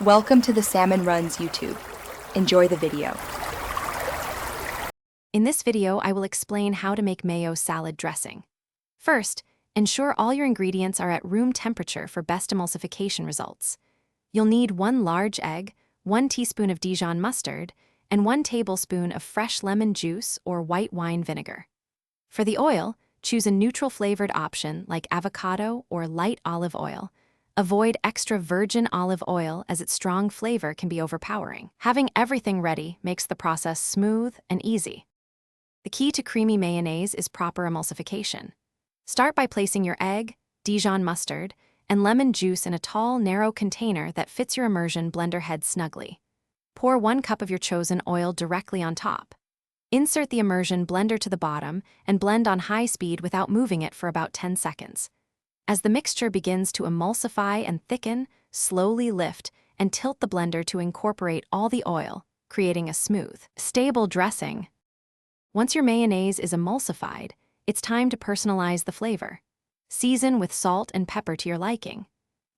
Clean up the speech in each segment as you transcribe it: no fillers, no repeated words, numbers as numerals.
Welcome to the Salmon Runs YouTube. Enjoy the video. In this video, I will explain how to make mayo salad dressing. First, ensure all your ingredients are at room temperature for best emulsification results. You'll need 1 large egg, 1 teaspoon of Dijon mustard, and 1 tablespoon of fresh lemon juice or white wine vinegar. For the oil, choose a neutral-flavored option like avocado or light olive oil. Avoid extra virgin olive oil as its strong flavor can be overpowering. Having everything ready makes the process smooth and easy. The key to creamy mayonnaise is proper emulsification. Start by placing your egg, Dijon mustard, and lemon juice in a tall, narrow container that fits your immersion blender head snugly. Pour 1 cup of your chosen oil directly on top. Insert the immersion blender to the bottom and blend on high speed without moving it for about 10 seconds. As the mixture begins to emulsify and thicken, slowly lift and tilt the blender to incorporate all the oil, creating a smooth, stable dressing. Once your mayonnaise is emulsified, it's time to personalize the flavor. Season with salt and pepper to your liking.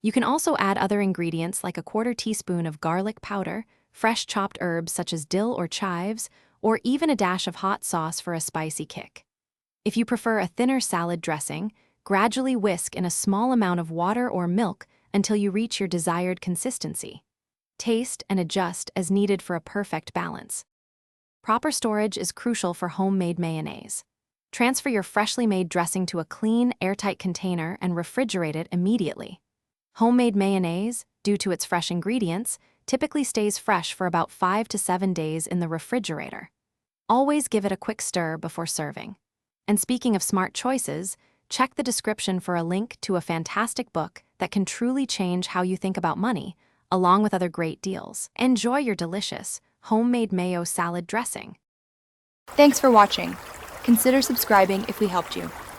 You can also add other ingredients like a 1/4 teaspoon of garlic powder, fresh chopped herbs such as dill or chives, or even a dash of hot sauce for a spicy kick. If you prefer a thinner salad dressing, gradually whisk in a small amount of water or milk until you reach your desired consistency. Taste and adjust as needed for a perfect balance. Proper storage is crucial for homemade mayonnaise. Transfer your freshly made dressing to a clean, airtight container and refrigerate it immediately. Homemade mayonnaise, due to its fresh ingredients, typically stays fresh for about 5 to 7 days in the refrigerator. Always give it a quick stir before serving. And speaking of smart choices, check the description for a link to a fantastic book that can truly change how you think about money, along with other great deals. Enjoy your delicious, homemade mayo salad dressing. Thanks for watching. Consider subscribing if we helped you.